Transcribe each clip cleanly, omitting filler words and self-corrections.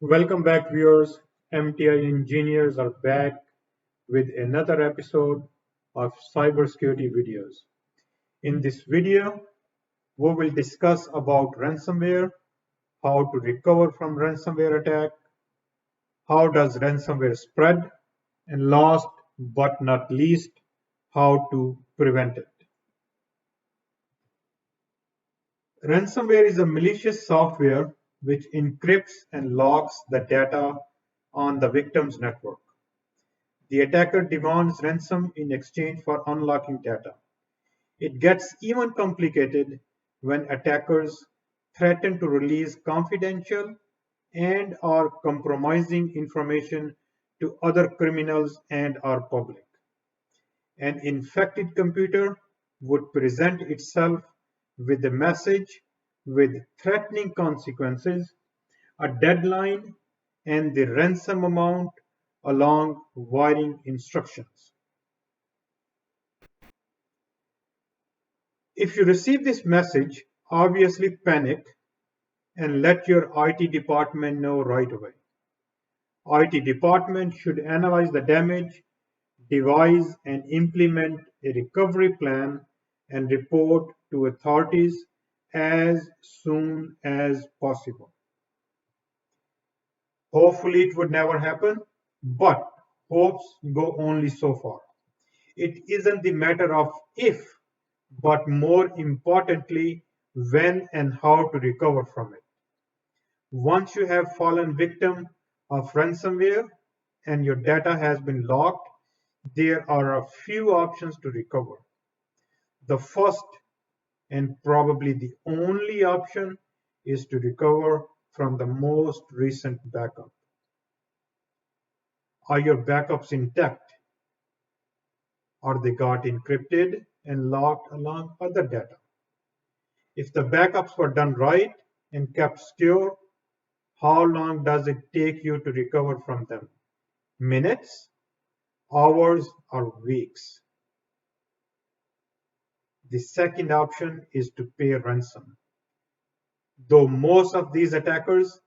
Welcome back, viewers. MTI engineers are back with another episode of cybersecurity videos. In this video, we will discuss about ransomware, how to recover from ransomware attack, how does ransomware spread, and last but not least, how to prevent it. Ransomware is a malicious software which encrypts and locks the data on the victim's network. The attacker demands ransom in exchange for unlocking data. It gets even complicated when attackers threaten to release confidential and/or compromising information to other criminals and our public. An infected computer would present itself with a message with threatening consequences, a deadline, and the ransom amount along wiring instructions. If you receive this message, obviously panic and let your IT department know right away. IT department should analyze the damage, devise and implement a recovery plan and report to authorities as soon as possible. Hopefully it would never happen, but hopes go only so far. It isn't the matter of if, but more importantly, when and how to recover from it. Once you have fallen victim of ransomware and your data has been locked, there are a few options to recover. The first and probably the only option is to recover from the most recent backup. Are your backups intact? Are they got encrypted and locked along other data? If the backups were done right and kept secure, how long does it take you to recover from them? Minutes, hours, or weeks? The second option is to pay ransom. Though most of these attackers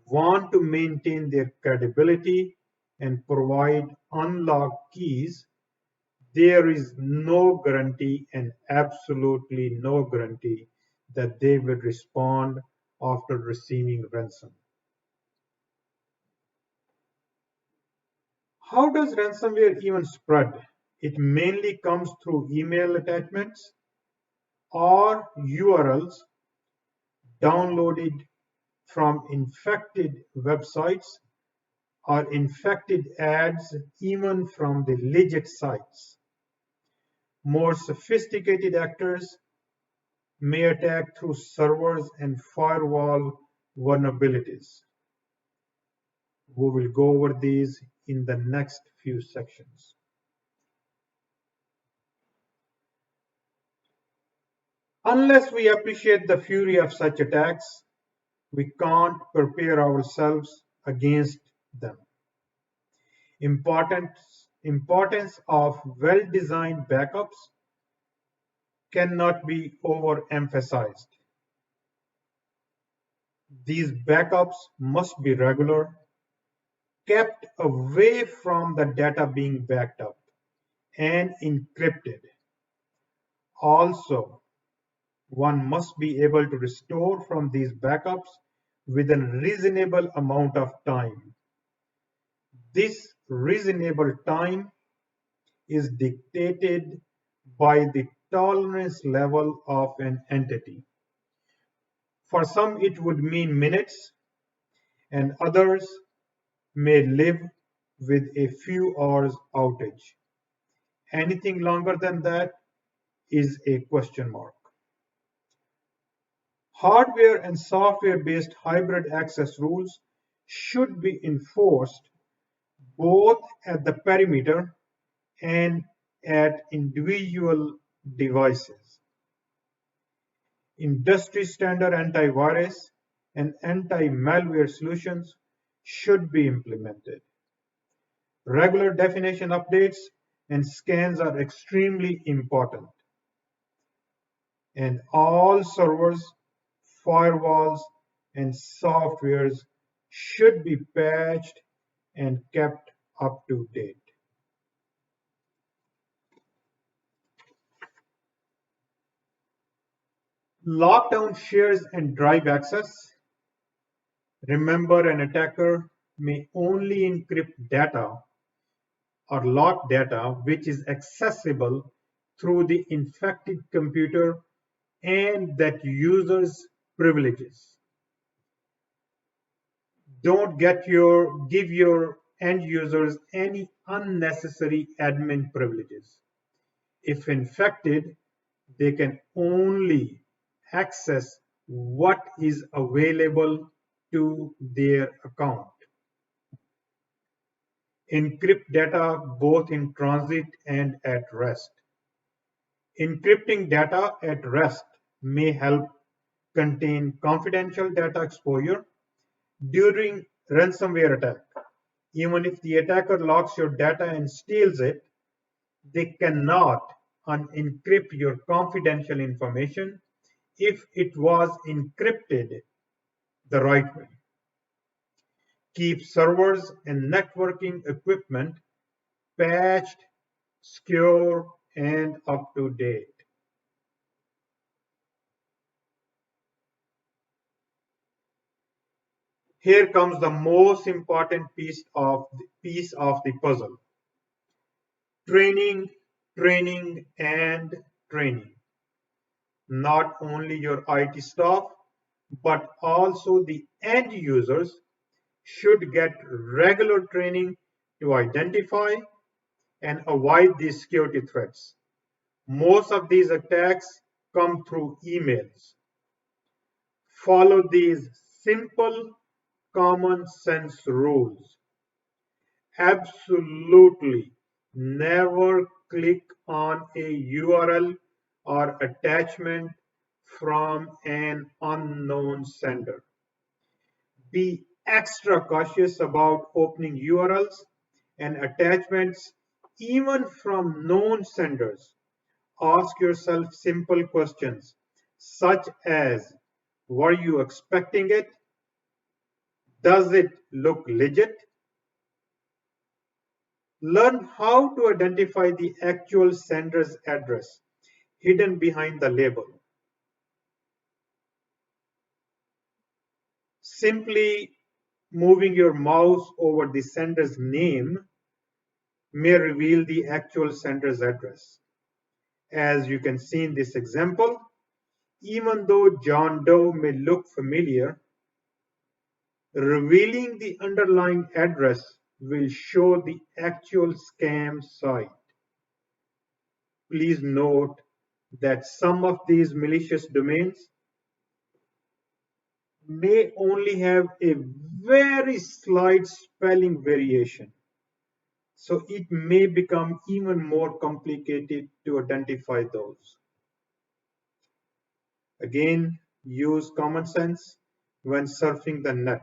want to maintain their credibility and provide unlocked keys, there is no guarantee and absolutely no guarantee that they will respond after receiving ransom. How does ransomware even spread? It mainly comes through email attachments or URLs downloaded from infected websites or infected ads, even from the legit sites. More sophisticated actors may attack through servers and firewall vulnerabilities. We will go over these in the next few sections. Unless we appreciate the fury of such attacks, we can't prepare ourselves against them. Importance of well-designed backups cannot be overemphasized. These backups must be regular, kept away from the data being backed up, and encrypted. Also, one must be able to restore from these backups within a reasonable amount of time. This reasonable time is dictated by the tolerance level of an entity. For some, it would mean minutes, and others may live with a few hours outage. Anything longer than that is a question mark. Hardware and software-based hybrid access rules should be enforced both at the perimeter and at individual devices. Industry standard antivirus and anti-malware solutions should be implemented. Regular definition updates and scans are extremely important. And all servers, firewalls, and softwares should be patched and kept up to date. Lockdown shares and drive access. Remember, an attacker may only encrypt data or lock data which is accessible through the infected computer and that user's privileges. Don't give your end users any unnecessary admin privileges. If infected, they can only access what is available to their account. Encrypt data both in transit and at rest. Encrypting data at rest may help contain confidential data exposure during ransomware attack. Even if the attacker locks your data and steals it, they cannot unencrypt your confidential information if it was encrypted the right way. Keep servers and networking equipment patched, secure, and up to date. Here comes the most important piece of the puzzle. Training, training, and training. Not only your IT staff, but also the end users should get regular training to identify and avoid these security threats. Most of these attacks come through emails. Follow these simple common sense rules. Absolutely never click on a URL or attachment from an unknown sender. Be extra cautious about opening URLs and attachments even from known senders. Ask yourself simple questions such as, were you expecting it? Does it look legit? Learn how to identify the actual sender's address hidden behind the label. Simply moving your mouse over the sender's name may reveal the actual sender's address. As you can see in this example, even though John Doe may look familiar, revealing the underlying address will show the actual scam site. Please note that some of these malicious domains may only have a very slight spelling variation, so it may become even more complicated to identify those. Again, use common sense when surfing the net.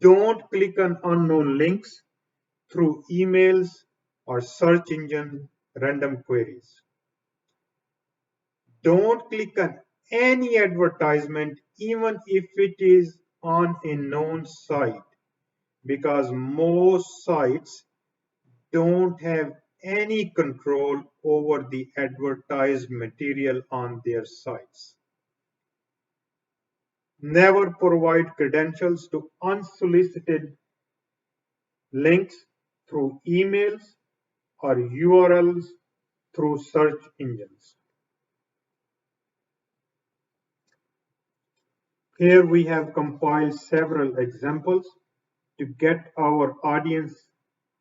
Don't click on unknown links through emails or search engine random queries. Don't click on any advertisement even if it is on a known site, because most sites don't have any control over the advertised material on their sites. Never provide credentials to unsolicited links through emails or URLs through search engines. Here we have compiled several examples to get our audience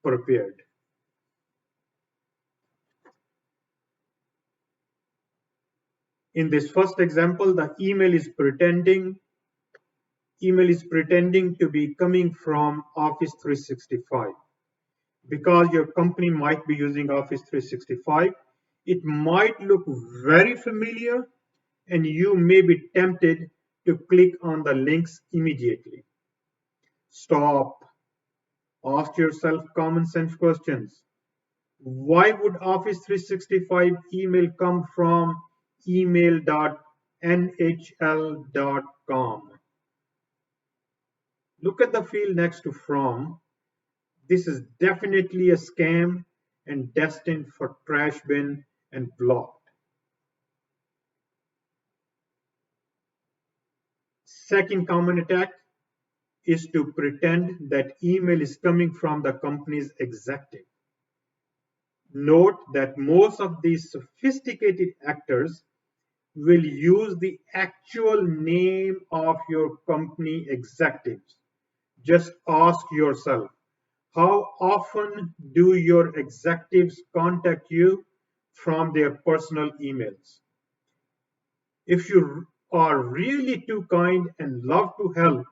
prepared. In this first example, the email is pretending to be coming from Office 365. Because your company might be using Office 365, it might look very familiar and you may be tempted to click on the links immediately. Stop. Ask yourself common sense questions. Why would Office 365 email come from email.nhl.com? Look at the field next to from. This is definitely a scam and destined for trash bin and blocked. Second common attack is to pretend that email is coming from the company's executive. Note that most of these sophisticated actors will use the actual name of your company executives. Just ask yourself, how often do your executives contact you from their personal emails? If you are really too kind and love to help,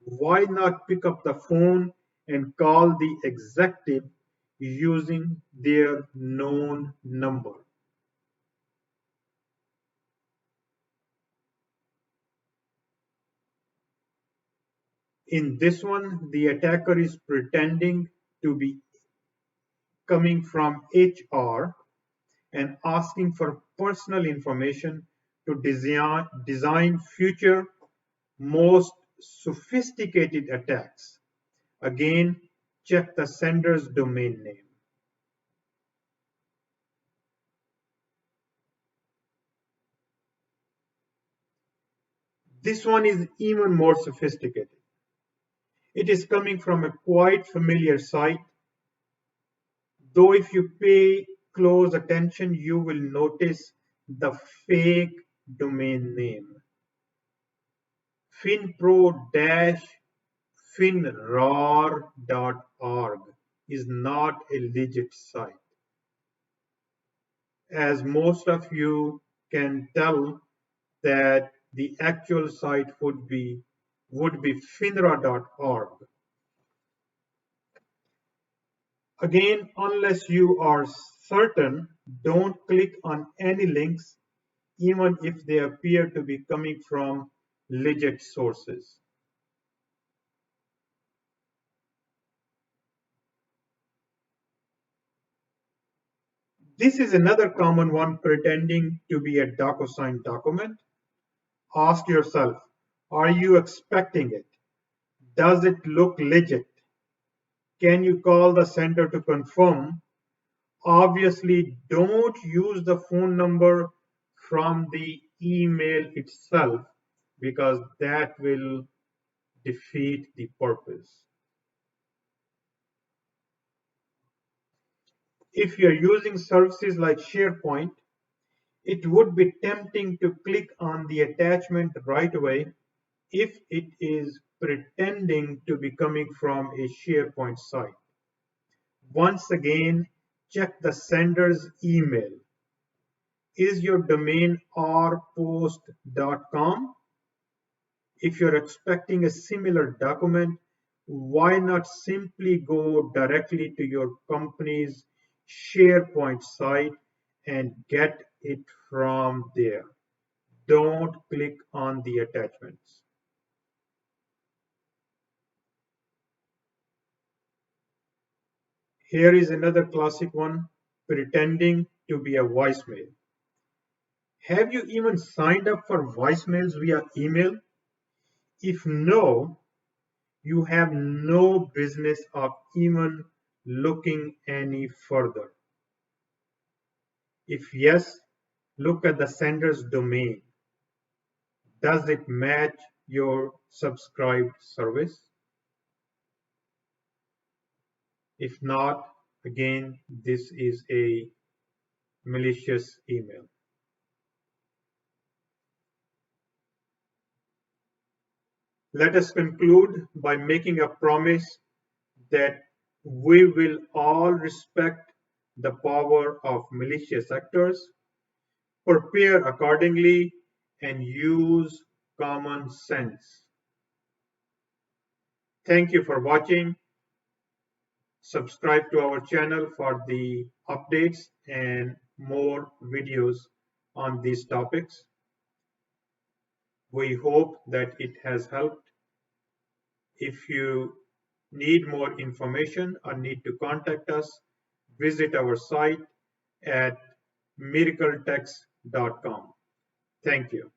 why not pick up the phone and call the executive using their known number? In this one, the attacker is pretending to be coming from HR and asking for personal information to design future most sophisticated attacks. Again, check the sender's domain name. This one is even more sophisticated. It is coming from a quite familiar site, though if you pay close attention, you will notice the fake domain name. finpro-finrar.org is not a legit site. As most of you can tell that the actual site would be finra.org. Again, unless you are certain, don't click on any links, even if they appear to be coming from legit sources. This is another common one, pretending to be a DocuSign document. Ask yourself, are you expecting it? Does it look legit? Can you call the center to confirm? Obviously, don't use the phone number from the email itself, because that will defeat the purpose. If you're using services like SharePoint, it would be tempting to click on the attachment right away if it is pretending to be coming from a SharePoint site. Once again, check the sender's email. Is your domain rpost.com? If you're expecting a similar document, why not simply go directly to your company's SharePoint site and get it from there? Don't click on the attachments. Here is another classic one, pretending to be a voicemail. Have you even signed up for voicemails via email? If no, you have no business of even looking any further. If yes, look at the sender's domain. Does it match your subscribed service? If not, again, this is a malicious email. Let us conclude by making a promise that we will all respect the power of malicious actors, prepare accordingly, and use common sense. Thank you for watching. Subscribe to our channel for the updates and more videos on these topics. We hope that it has helped. If you need more information or need to contact us, visit our site at miracletext.com. Thank you.